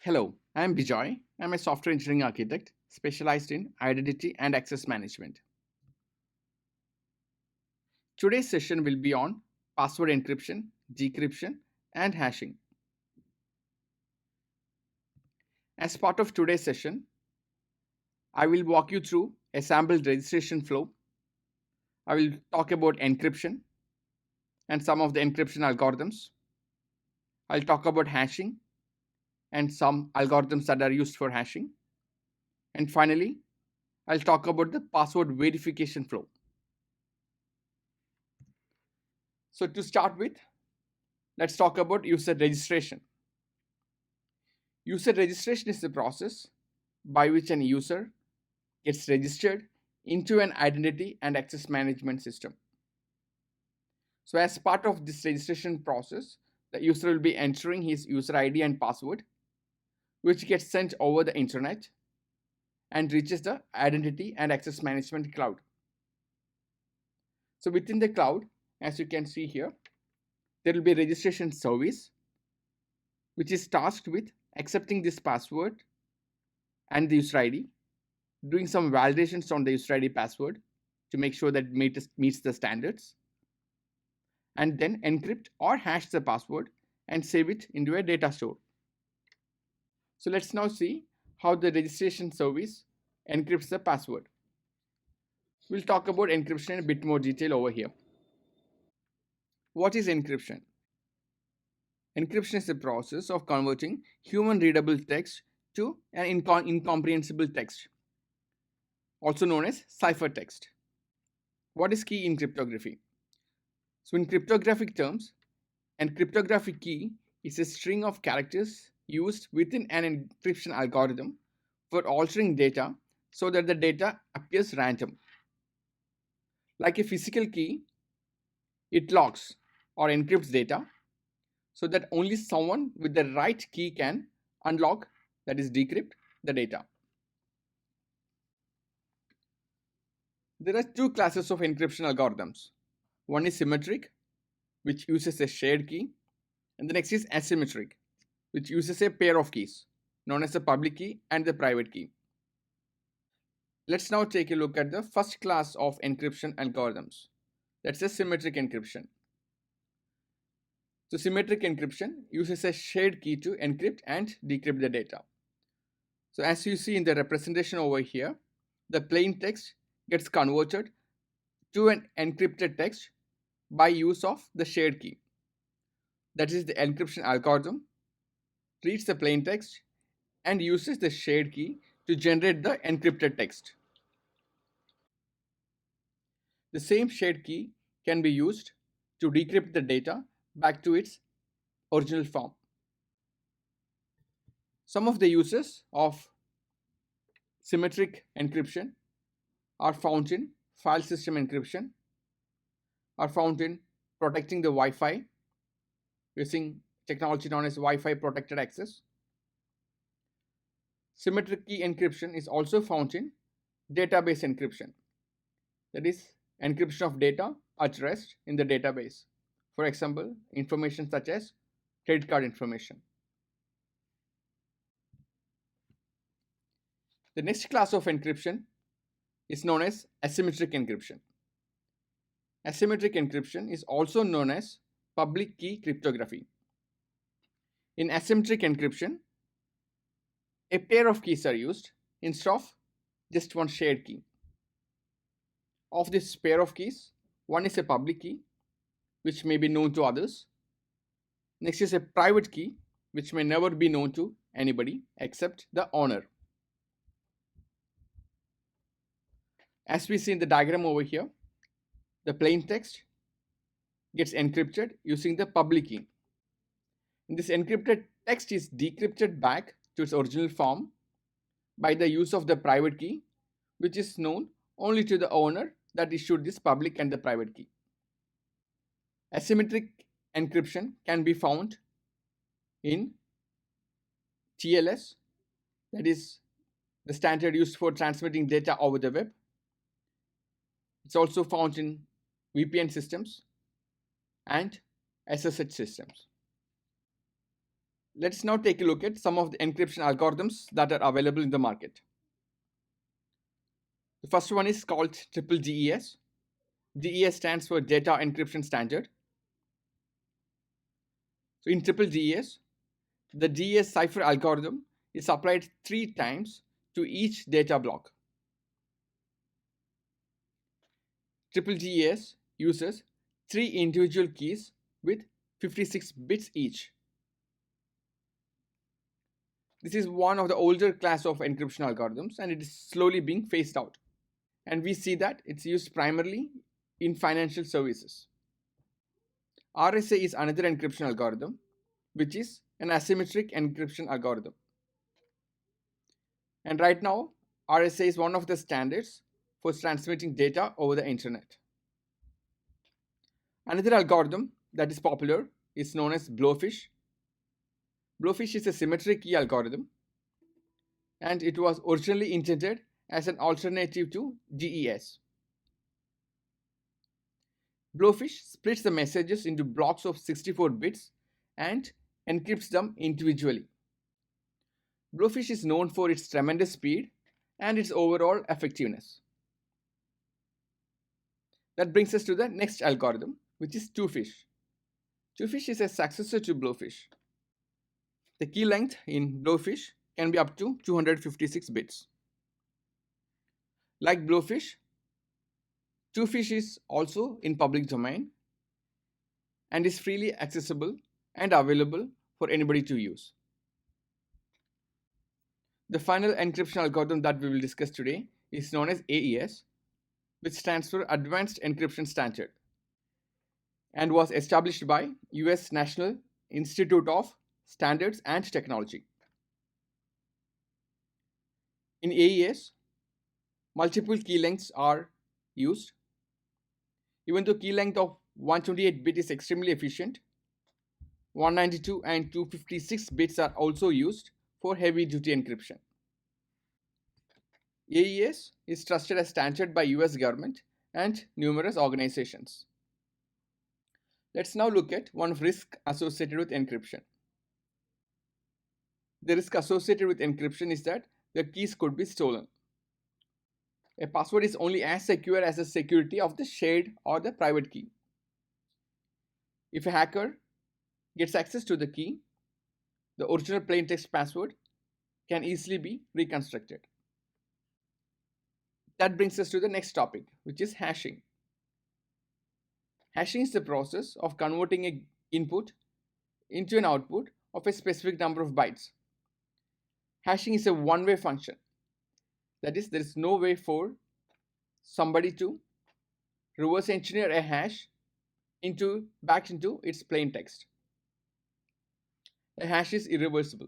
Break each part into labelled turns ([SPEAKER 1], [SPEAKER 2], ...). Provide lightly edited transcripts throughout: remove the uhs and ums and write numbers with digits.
[SPEAKER 1] Hello, I am Bijoy. I'm a software engineering architect specialized in identity and access management. Today's session will be on password encryption, decryption, and hashing. As part of today's session, I will walk you through a sampled registration flow. I will talk about encryption and some of the encryption algorithms. I'll talk about hashing and some algorithms that are used for hashing. And finally, I'll talk about the password verification flow. So to start with, let's talk about user registration. User registration is the process by which an user gets registered into an identity and access management system. So as part of this registration process, the user will be entering his user ID and password, which gets sent over the internet and reaches the identity and access management cloud. So within the cloud, as you can see here, there will be a registration service which is tasked with accepting this password and the user ID, doing some validations on the user ID password to make sure that it meets the standards, and then encrypt or hash the password and save it into a data store. So let's now see how the registration service encrypts the password. We'll talk about encryption in a bit more detail over here. What is encryption? Encryption is the process of converting human-readable text to an incomprehensible text, also known as ciphertext. What is key in cryptography? So in cryptographic terms, a cryptographic key is a string of characters used within an encryption algorithm for altering data so that the data appears random. Like a physical key, it locks or encrypts data so that only someone with the right key can unlock, that is decrypt, the data. There are two classes of encryption algorithms. One is symmetric, which uses a shared key, and the next is asymmetric, which uses a pair of keys, known as the public key and the private key. Let's now take a look at the first class of encryption algorithms. That's the symmetric encryption. So symmetric encryption uses a shared key to encrypt and decrypt the data. So as you see in the representation over here, the plain text gets converted to an encrypted text by use of the shared key. That is, the encryption algorithm reads the plain text and uses the shared key to generate the encrypted text. The same shared key can be used to decrypt the data back to its original form. Some of the uses of symmetric encryption are found in file system encryption, are found in protecting the Wi-Fi using technology known as Wi-Fi protected access. Symmetric key encryption is also found in database encryption, that is, encryption of data at rest in the database. For example, information such as credit card information. The next class of encryption is known as asymmetric encryption. Asymmetric encryption is also known as public key cryptography. In asymmetric encryption, a pair of keys are used instead of just one shared key. Of this pair of keys, one is a public key, which may be known to others. Next is a private key, which may never be known to anybody except the owner. As we see in the diagram over here, the plain text gets encrypted using the public key. And this encrypted text is decrypted back to its original form by the use of the private key, which is known only to the owner that issued this public and the private key. Asymmetric encryption can be found in TLS, that is the standard used for transmitting data over the web. It's also found in VPN systems and SSH systems. Let's now take a look at some of the encryption algorithms that are available in the market. The first one is called triple DES. DES stands for Data Encryption Standard. So in triple DES, the DES cipher algorithm is applied 3 times to each data block. Triple DES uses 3 individual keys with 56 bits each. This is one of the older class of encryption algorithms, and it is slowly being phased out. And we see that it's used primarily in financial services. RSA is another encryption algorithm, which is an asymmetric encryption algorithm. And right now, RSA is one of the standards for transmitting data over the internet. Another algorithm that is popular is known as Blowfish. Blowfish is a symmetric key algorithm, and it was originally intended as an alternative to DES. Blowfish splits the messages into blocks of 64 bits and encrypts them individually. Blowfish is known for its tremendous speed and its overall effectiveness. That brings us to the next algorithm, which is Twofish. Twofish is a successor to Blowfish. The key length in Blowfish can be up to 256 bits. Like Blowfish, Twofish is also in public domain and is freely accessible and available for anybody to use. The final encryption algorithm that we will discuss today is known as AES, which stands for Advanced Encryption Standard, and was established by US National Institute of Standards and Technology. In AES, multiple key lengths are used. Even though key length of 128 bit is extremely efficient, 192 and 256 bits are also used for heavy duty encryption. AES is trusted as standard by US government and numerous organizations. Let's now look at one risk associated with encryption. The risk associated with encryption is that the keys could be stolen. A password is only as secure as the security of the shared or the private key. If a hacker gets access to the key, the original plaintext password can easily be reconstructed. That brings us to the next topic, which is hashing. Hashing is the process of converting an input into an output of a specific number of bytes. Hashing is a one-way function. That is, there is no way for somebody to reverse engineer a hash back into its plain text. A hash is irreversible.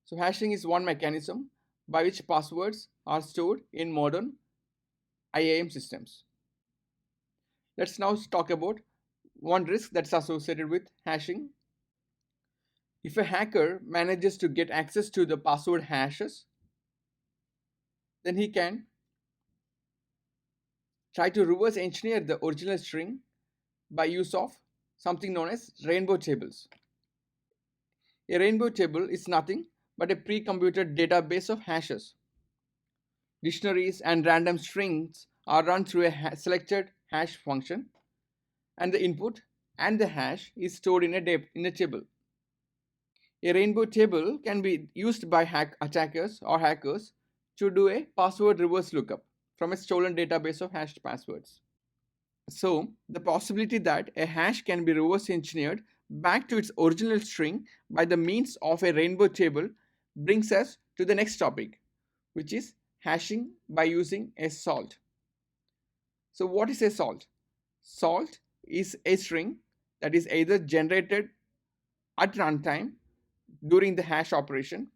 [SPEAKER 1] So hashing is one mechanism by which passwords are stored in modern IAM systems. Let's now talk about one risk that's associated with hashing. If a hacker manages to get access to the password hashes, then he can try to reverse engineer the original string by use of something known as rainbow tables. A rainbow table is nothing but a pre-computed database of hashes. Dictionaries and random strings are run through a selected hash function, and the input and the hash is stored in a table. A rainbow table can be used by attackers or hackers to do a password reverse lookup from a stolen database of hashed passwords. So, the possibility that a hash can be reverse engineered back to its original string by the means of a rainbow table brings us to the next topic, which is hashing by using a salt. So, what is a salt? Salt is a string that is either generated at runtime during the hash operation,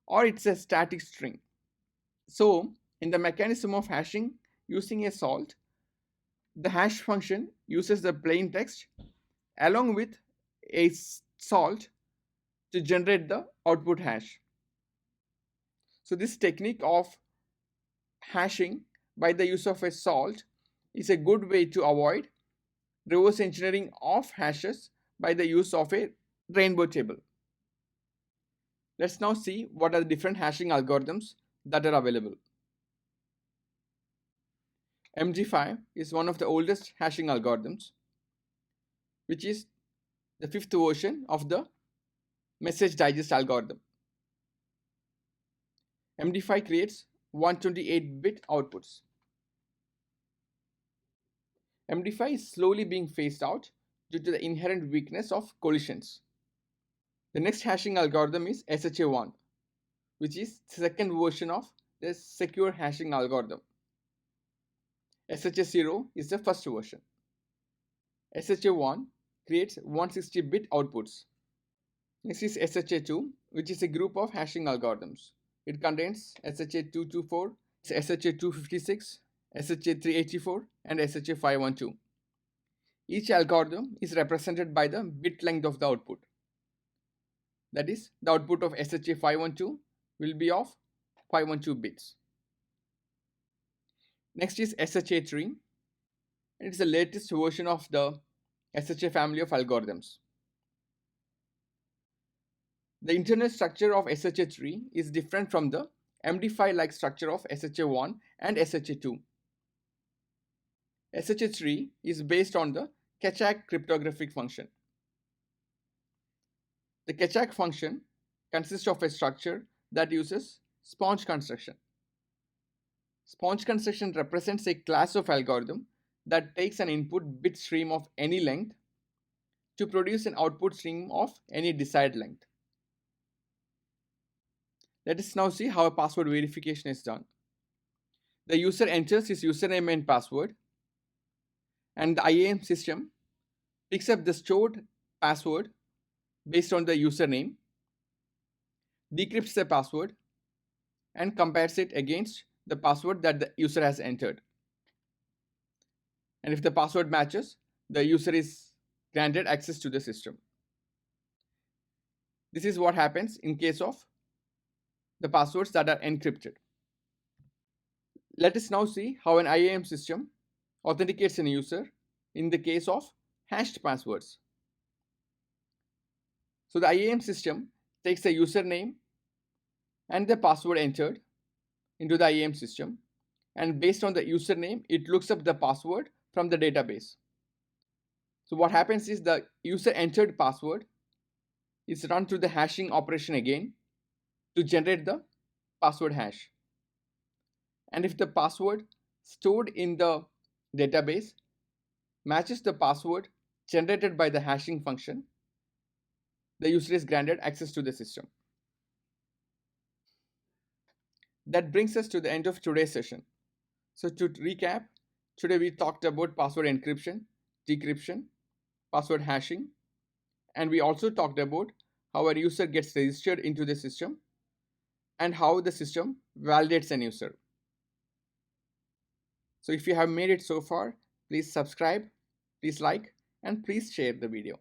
[SPEAKER 1] or it's a static string. So, in the mechanism of hashing using a salt, the hash function uses the plain text along with a salt to generate the output hash. So, this technique of hashing by the use of a salt is a good way to avoid reverse engineering of hashes by the use of a rainbow table. Let's now see what are the different hashing algorithms that are available. MD5 is one of the oldest hashing algorithms, which is the fifth version of the message digest algorithm. MD5 creates 128-bit outputs. MD5 is slowly being phased out due to the inherent weakness of collisions. The next hashing algorithm is SHA-1, which is the second version of the secure hashing algorithm. SHA-0 is the first version. SHA-1 creates 160-bit outputs. Next is SHA-2, which is a group of hashing algorithms. It contains SHA-224, SHA-256, SHA-384, and SHA-512. Each algorithm is represented by the bit length of the output. That is, the output of SHA-512 will be of 512 bits. Next is SHA-3, and it is the latest version of the SHA family of algorithms. The internal structure of SHA-3 is different from the MD5-like structure of SHA-1 and SHA-2. SHA-3 is based on the Keccak cryptographic function. The Keccak function consists of a structure that uses sponge construction. Sponge construction represents a class of algorithm that takes an input bit stream of any length to produce an output stream of any desired length. Let us now see how a password verification is done. The user enters his username and password, and the IAM system picks up the stored password based on the username, decrypts the password, and compares it against the password that the user has entered. And if the password matches, the user is granted access to the system. This is what happens in case of the passwords that are encrypted. Let us now see how an IAM system authenticates a user in the case of hashed passwords. So the IAM system takes the username and the password entered into the IAM system, and based on the username, it looks up the password from the database. So what happens is the user entered password is run through the hashing operation again to generate the password hash. And if the password stored in the database matches the password generated by the hashing function, the user is granted access to the system. That brings us to the end of today's session. So to recap, today we talked about password encryption, decryption, password hashing, and we also talked about how a user gets registered into the system and how the system validates an user. So if you have made it so far, please subscribe, please like, and please share the video.